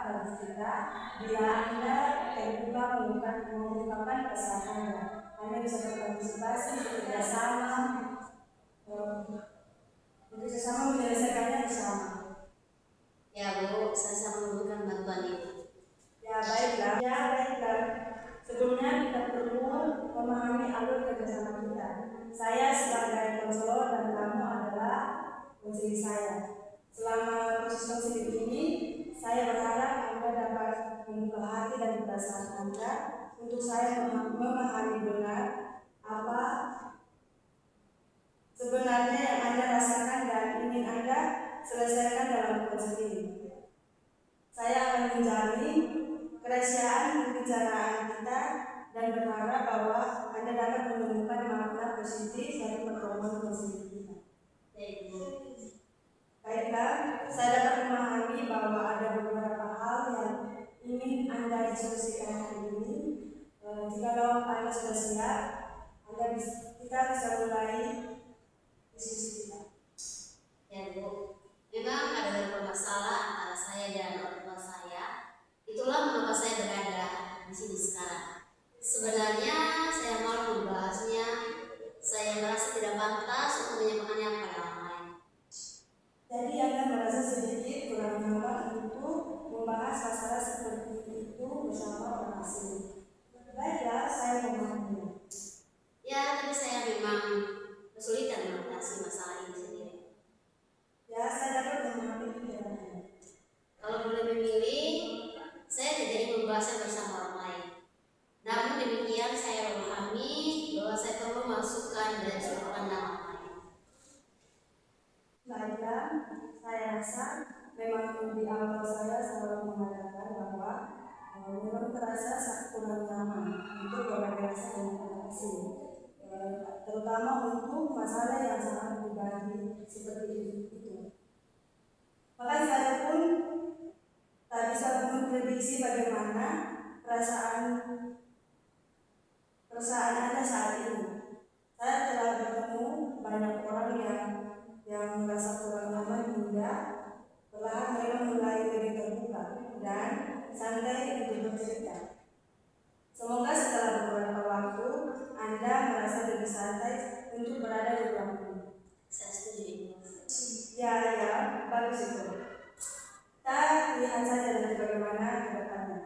bagi kita bila Anda terbuka mengungkapkan kesalahan Anda. Anda bisa berpartisipasi, bekerjasama menyelesaikannya bersama. Ya Bu, saya sangat membutuhkan bantuan itu. Ya baiklah. Sebelumnya kita perlu memahami alur kerjasama kita. Saya sebagai konselor dan kamu adalah konseling saya. Selama proses konseling ini, saya berharap Anda dapat membuka hati dan perasaan Anda untuk saya memahami benar apa sebenarnya yang Anda rasakan dan ingin Anda selesaikan dalam konseling. Saya akan menjalin kerahasiaan pembicaraan kita dan berharap bahwa Anda dapat menemukan makna positif dari pertemuan konseling kita. Baiklah, saya dapat memahami bahwa ada beberapa hal yang ingin Anda diskusikan hari ini. Jika Anda sudah siap, kita bisa mulai diskusi kita. Ya Bu, memang ada beberapa masalah antara saya dan orang tua saya. Itulah mengapa saya berada di sini sekarang. Sebenarnya saya malu membahasnya. Saya merasa tidak pantas untuk menyampaikannya pada orang lain. Jadi Anda merasa sedikit kurang nyaman untuk membahas masalah seperti itu bersama orang asing. Baiklah, saya memahami. Ya, tapi saya memang kesulitan mengatasi masalah ini sendiri. Ya, saya dapat memahami pikirannya. Kalau boleh memilih, saya tidak ingin membahasnya bersama orang lain. Namun demikian saya memahami bahwa saya perlu masukkan dan sudut pandang orang lain. Baiklah, saya rasa memang di awal saya selalu mengatakan bahwa memang terasa sangat kurang nyaman untuk berinteraksi dengan orang asing, terutama untuk masalah yang sangat pribadi seperti itu. Bahkan saya pun tak bisa memprediksi bagaimana perasaan Anda saat ini. Saya telah bertemu banyak orang yang merasa kurang nyaman hingga perlahan mereka mulai lebih terbuka dan santai untuk bercerita. Semoga setelah beberapa waktu Anda merasa lebih santai untuk berada di ruangku. Saya setuju. Ya, bagus itu. Kita lihat saja nanti bagaimana ke depannya.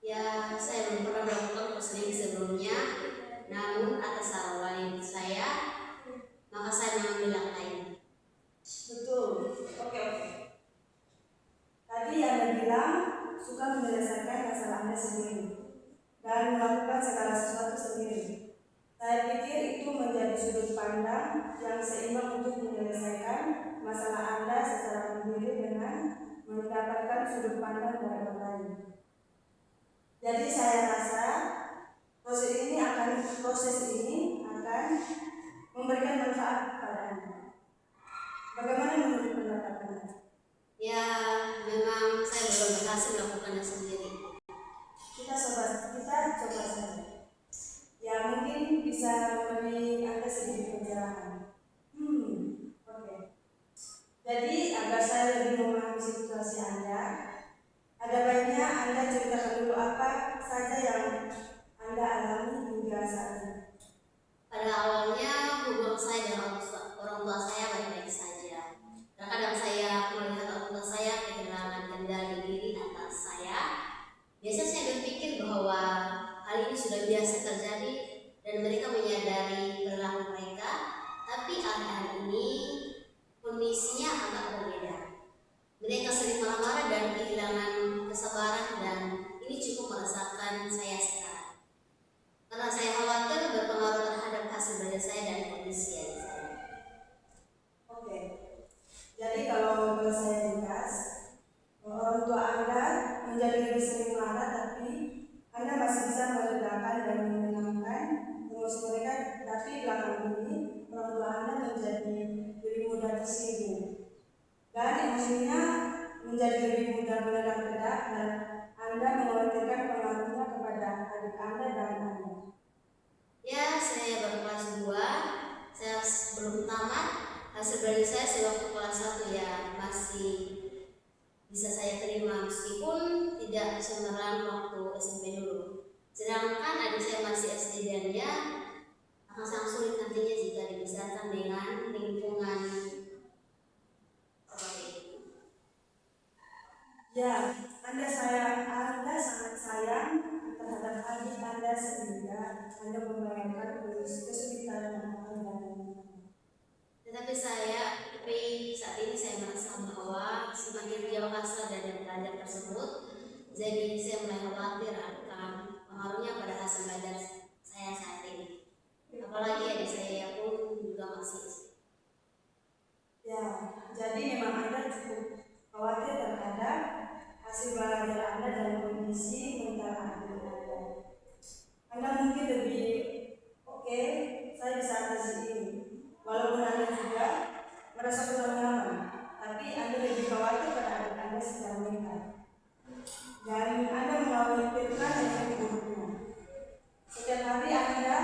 Ya, saya belum pernah melakukan konseling sebelumnya. Namun atas saran saya, maka saya mengambil langkah ini. Betul. Oke. Tadi Anda bilang suka menyelesaikan masalah Anda sendiri dan melakukan segala sesuatu sendiri. Saya pikir itu menjadi sudut pandang yang seimbang untuk menyelesaikan masalah Anda secara mandiri dengan mendapatkan sudut pandang dari orang lain. Jadi saya rasa proses ini akan memberikan manfaat kepada Anda. Bagaimana menurut pendapat Anda? Ya, memang saya belum berhasil melakukannya sendiri. Kita coba saja. Ya, mungkin bisa memberi Anda sedikit pencerahan. Oke. Jadi agar saya lebih memahami situasi Anda, ada baiknya Anda ceritakan dulu apa saja yang Anda alami hingga saat ini. Pada awalnya hubungan saya dengan orang tua saya baik-baik saja. Terkadang saya melihat orang tua saya kehilangan kendali diri atas saya. Biasanya saya berpikir bahwa hal ini sudah biasa terjadi dan mereka menyadari perilaku mereka. Tapi akhir-akhir ini kondisinya agak berbeda. Mereka sering marah-marah dan kehilangan kesabaran dan ini cukup merasakan saya sekarang. Karena saya khawatir berpengaruh terhadap hasil belajar saya dan kondisi saya. Oke. Jadi kalau saya ringkas, orang tua Anda menjadi lebih sering marah, tapi Anda masih bisa meredakan dan menenangkan emosi mereka. Tapi belakangan ini orang tua Anda menjadi lebih mudah tersinggung dan emosinya menjadi lebih mudah meledak-ledak dan Anda mengkhawatirkan pengaruhnya kepada adik Anda dan Anda. Ya, saya baru kelas 2, saya belum tamat. Hasil belajar saya sewaktu kelas 1 ya masih masih bisa saya terima meskipun tidak semeram waktu SMP dulu. Sedangkan adik saya masih SD dan dia akan sangat sulit nantinya jika dibesarkan dengan lingkungan seperti itu. Ya, Anda sangat sayang terhadap adik Anda sehingga Anda membayangkan kesulitan yang akan datang. Tetapi saat ini saya merasa bahwa semakin jauh hasil dari belajar tersebut, jadi saya mulai khawatir akan pengaruhnya pada hasil belajar saya saat ini. Apalagi adik saya pun juga masih. Ya, jadi memang Anda cukup khawatir terhadap hasil belajar Anda dan kondisi mental adik Anda. Anda mungkin lebih oke, saya bisa atasi ini. Walaupun Anda juga merasa kurang nyaman, tapi Anda lebih khawatir pada adik Anda secara mental. Dan Anda mengkhawatirkan yang buruknya. Setiap hari Anda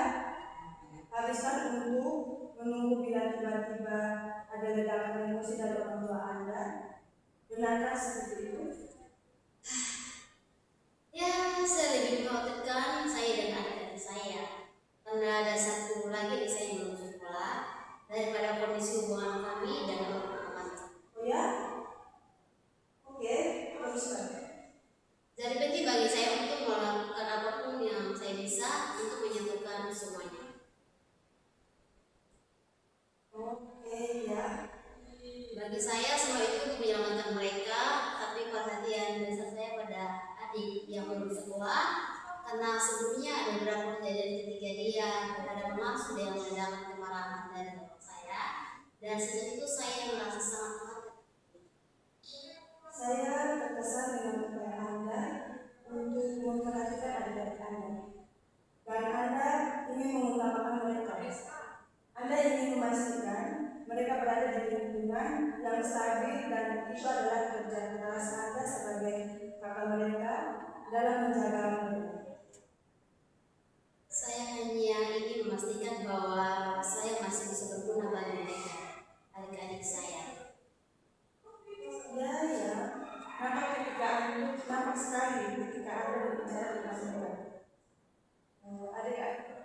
habiskan untuk menunggu bila tiba-tiba ada ledakan emosi dari orang tua Anda. Benarkah seperti itu? Ya, saya lebih mengkhawatirkan saya dan adik-adik saya. Karena ada satu lagi adik saya yang belum sekolah daripada kondisi hubungan kami dan orang. Oh ya? Oke, teruskan. Jadi penting bagi saya untuk melakukan apapun yang saya bisa untuk menyatukan semuanya. Oke, ya. Bagi saya semua itu untuk menyelamatkan mereka, tapi perhatian besar saya pada adik yang belum sekolah, karena sebelumnya ada beberapa kejadian ketika dia ada bermaksud yang mendatangkan kemarahan dari bapak saya, dan sejak itu saya merasa sangat khawatir. Saya terkesan dengan upaya Anda untuk memperhatikan adik-adik Anda. Dan Anda ingin mengutamakan mereka. Anda ingin memastikan mereka berada di lingkungan yang stabil dan itu adalah kerja keras Anda sebagai kakak mereka dalam menjaga mereka. Saya hanya ingin memastikan bahwa saya masih bisa berguna bagi mereka, adik-adik saya. Ya. Nampak sekali ketika Anda berbicara dengan mereka. Adik-adik